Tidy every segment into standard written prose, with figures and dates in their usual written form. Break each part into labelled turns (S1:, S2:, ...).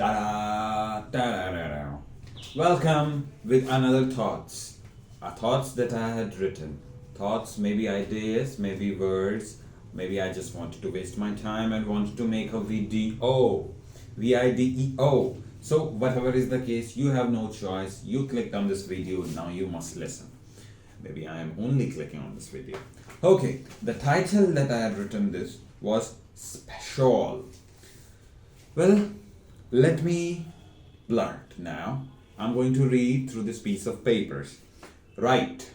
S1: Ta-da, ta-da-da-da. Welcome with another thoughts. Thoughts that I had written. Thoughts, maybe ideas, maybe words. Maybe I just wanted to waste my time and wanted to make a video. video. So, whatever is the case, you have no choice. You clicked on this video, now you must listen. Maybe I am only clicking on this video. Okay, the title that I had written this was Special. Well, let me blurt now. I'm going to read through this piece of papers. Write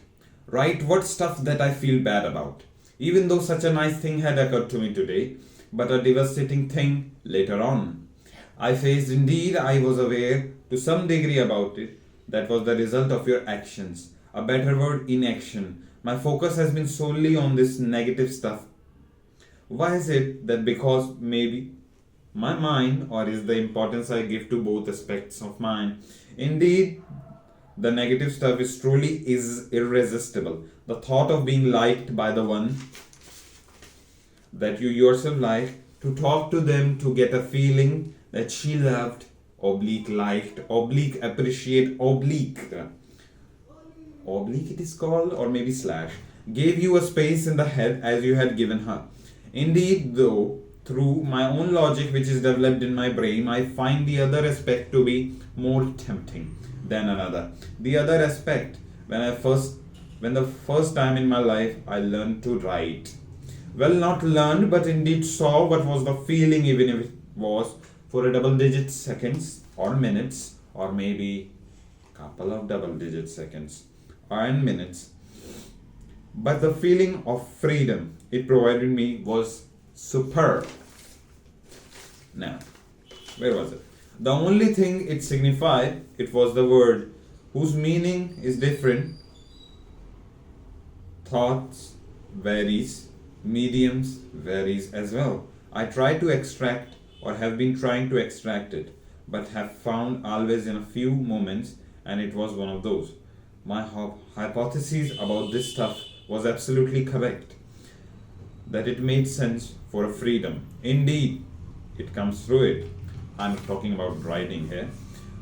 S1: what stuff that I feel bad about. Even though such a nice thing had occurred to me today, but a devastating thing later on. I faced indeed, I was aware to some degree about it. That was the result of your actions. A better word, inaction. My focus has been solely on this negative stuff. Why is it that because maybe my mind, or is the importance I give to both aspects of mine? Indeed, the negative stuff is truly irresistible. The thought of being liked by the one that you yourself like, to talk to them, to get a feeling that she loved, oblique liked, oblique appreciate, oblique it is called, or maybe slash, gave you a space in the head as you had given her. Indeed, though, through my own logic which is developed in my brain, I find the other aspect to be more tempting than another. The other aspect, when the first time in my life I learned to write. Well, not learned, but indeed saw what was the feeling, even if it was for a double-digit seconds or minutes, or maybe couple of double-digit seconds and minutes. But the feeling of freedom it provided me was superb. Now, where was it? The only thing it signified, it was the word whose meaning is different. Thoughts varies, mediums varies as well. I try to extract, or have been trying to extract it, but have found always in a few moments, and it was one of those. My hypothesis about this stuff was absolutely correct. That it made sense for a freedom. Indeed, it comes through it. I'm talking about writing here.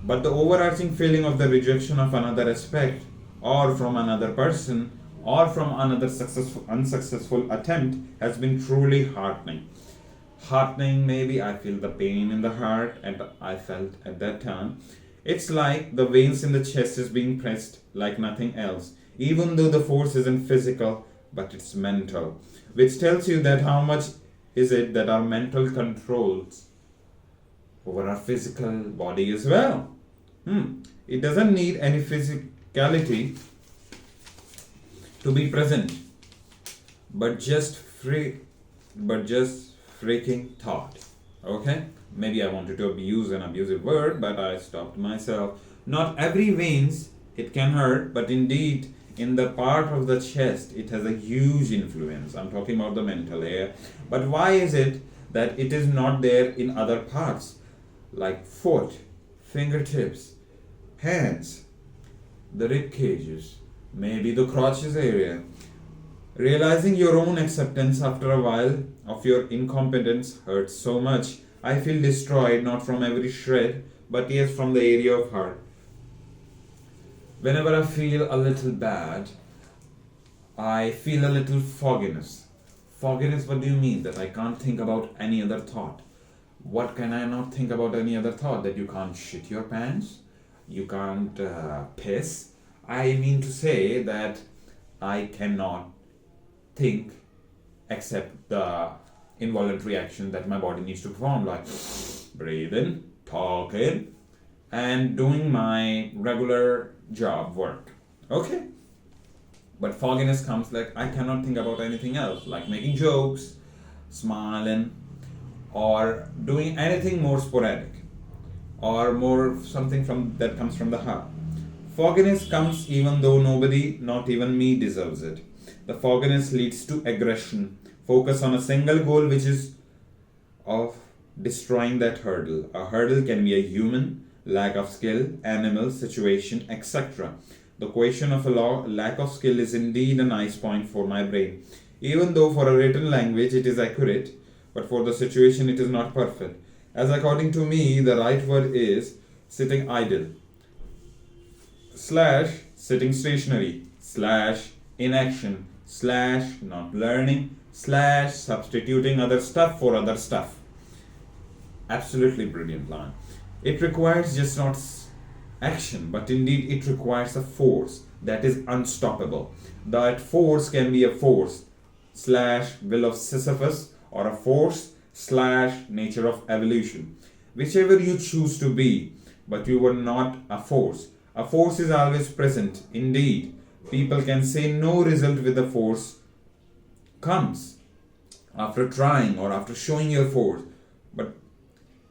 S1: But the overarching feeling of the rejection of another aspect, or from another person, or from another unsuccessful attempt has been truly heartening. Heartening, maybe I feel the pain in the heart, and I felt at that time. It's like the veins in the chest is being pressed like nothing else, even though the force isn't physical, but it's mental, which tells you that how much is it that our mental controls over our physical body as well. It doesn't need any physicality to be present, but just freaking thought. Okay? Maybe I wanted to use an abusive word, but I stopped myself. Not every veins it can hurt, but indeed in the part of the chest it has a huge influence. I'm talking about the mental here. But why is it that it is not there in other parts, like foot, fingertips, hands, the rib cages, maybe the crotches area? Realizing your own acceptance after a while of your incompetence hurts so much. I feel destroyed, not from every shred, but yes, from the area of heart. Whenever I feel a little bad, I feel a little fogginess. Fogginess, what do you mean? That I can't think about any other thought. What can I not think about any other thought? That you can't shit your pants? You can't piss? I mean to say that I cannot think except the involuntary action that my body needs to perform, like breathing, talking, and doing my regular job work. Okay? But fogginess comes like I cannot think about anything else, like making jokes, smiling, or doing anything more sporadic, or more something from that comes from the heart. Fogginess comes even though nobody, not even me, deserves it. The fogginess leads to aggression. Focus on a single goal, which is of destroying that hurdle. A hurdle can be a human, lack of skill, animal, situation, etc. The question of a lack of skill is indeed a nice point for my brain. Even though for a written language it is accurate, but for the situation it is not perfect. As according to me, the right word is sitting idle, slash sitting stationary, slash inaction, slash not learning, slash substituting other stuff for other stuff. Absolutely brilliant line. It requires just not action, but indeed it requires a force that is unstoppable. That force can be a force slash will of Sisyphus or a force slash nature of evolution. Whichever you choose to be, but you were not a force. A force is always present. Indeed, people can say no result with the force comes after trying or after showing your force. But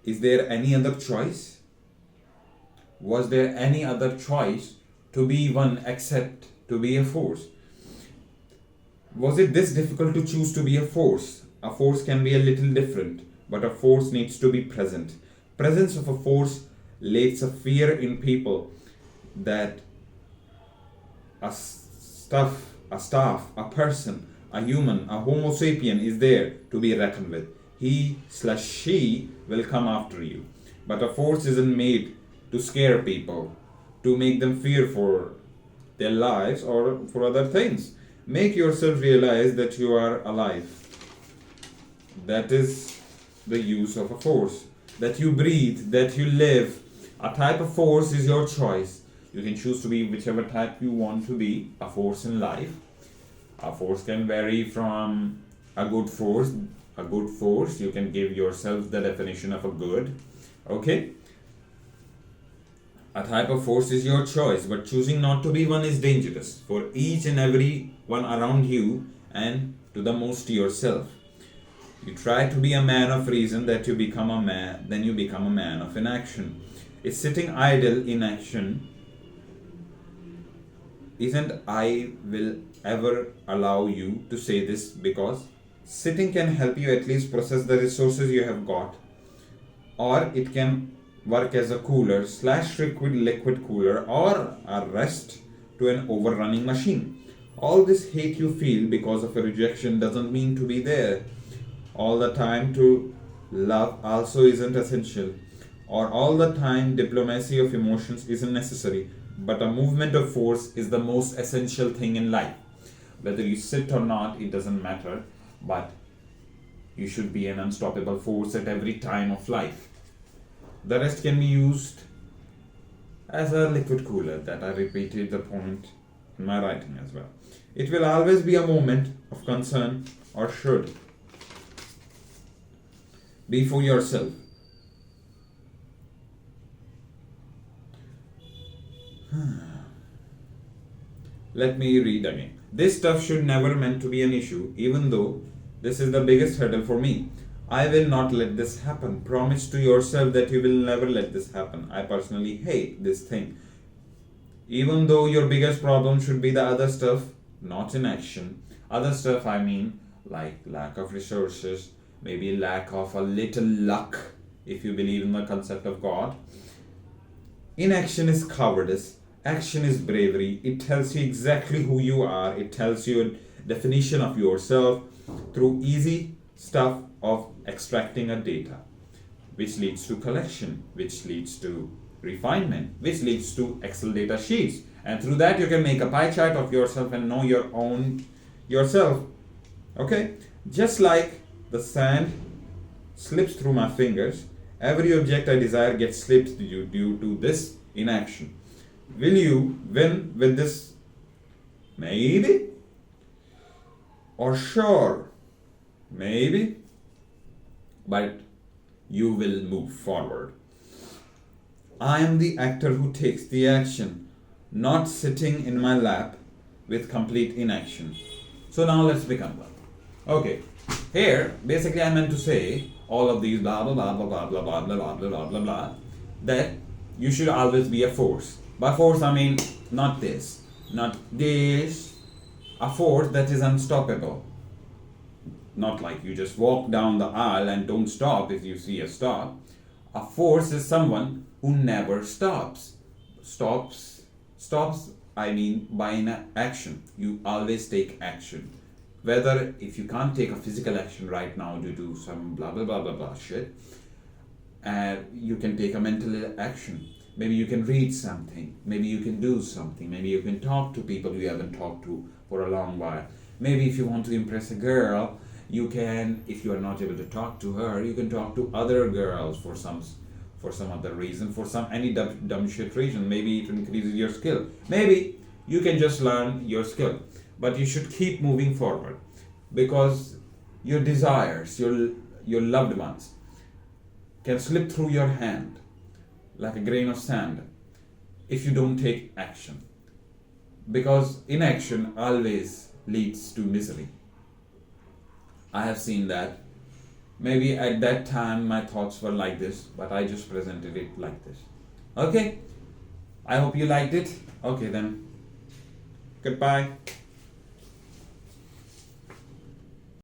S1: is there any other choice? Was there any other choice to be one except to be a force? Was it this difficult to choose to be a force? A force can be a little different, but a force needs to be present. Presence of a force lays a fear in people that a staff, a person, a human, a homo sapien is there to be reckoned with. He slash she will come after you. But a force isn't made to scare people, to make them fear for their lives or for other things. Make yourself realize that you are alive. That is the use of a force. That you breathe, that you live. A type of force is your choice. You can choose to be whichever type you want to be, a force in life. A force can vary from a good force. A good force, you can give yourself the definition of a good. Okay? A type of force is your choice, but choosing not to be one is dangerous for each and every one around you and to the most yourself. You try to be a man of reason, that you become a man, then you become a man of inaction. Is sitting idle inaction? Isn't I will ever allow you to say this, because sitting can help you at least process the resources you have got, or it can work as a cooler slash liquid cooler or a rest to an overrunning machine. All this hate you feel because of a rejection doesn't mean to be there all the time. To love also isn't essential, or all the time diplomacy of emotions isn't necessary, but a movement of force is the most essential thing in life. Whether you sit or not, it doesn't matter, but you should be an unstoppable force at every time of life. The rest can be used as a liquid cooler, that I repeated the point in my writing as well. It will always be a moment of concern, or should be, for yourself. Let me read again. This stuff should never meant to be an issue, even though this is the biggest hurdle for me. I will not let this happen. Promise to yourself that you will never let this happen. I personally hate this thing. Even though your biggest problem should be the other stuff, not inaction. Other stuff I mean, like lack of resources, maybe lack of a little luck, if you believe in the concept of God. Inaction is cowardice. Action is bravery. It tells you exactly who you are. It tells you a definition of yourself through easy stuff of extracting a data, which leads to collection, which leads to refinement, which leads to Excel data sheets. And through that you can make a pie chart of yourself and know your own yourself. Okay? Just like the sand slips through my fingers, every object I desire gets slipped due to this inaction. Will you win with this? Maybe. Or sure. Maybe. But you will move forward. I am the actor who takes the action, not sitting in my lap with complete inaction. So now let's become one. Okay. Here, basically I meant to say all of these blah blah blah blah blah blah blah blah blah blah blah blah, that you should always be a force. By force I mean not this, not this, a force that is unstoppable. Not like you just walk down the aisle and don't stop if you see a stop. A force is someone who never stops. Stops, I mean by an action. You always take action. Whether if you can't take a physical action right now due to some blah blah blah blah blah shit, You can take a mental action. Maybe you can read something. Maybe you can do something. Maybe you can talk to people you haven't talked to for a long while. Maybe if you want to impress a girl, you can, if you are not able to talk to her, you can talk to other girls for some other reason, for some any dumb shit reason. Maybe it increases your skill. Maybe you can just learn your skill. But you should keep moving forward, because your desires, your loved ones, can slip through your hand like a grain of sand if you don't take action. Because inaction always leads to misery. I have seen that. Maybe at that time my thoughts were like this, but I just presented it like this. Okay? I hope you liked it. Okay then. Goodbye.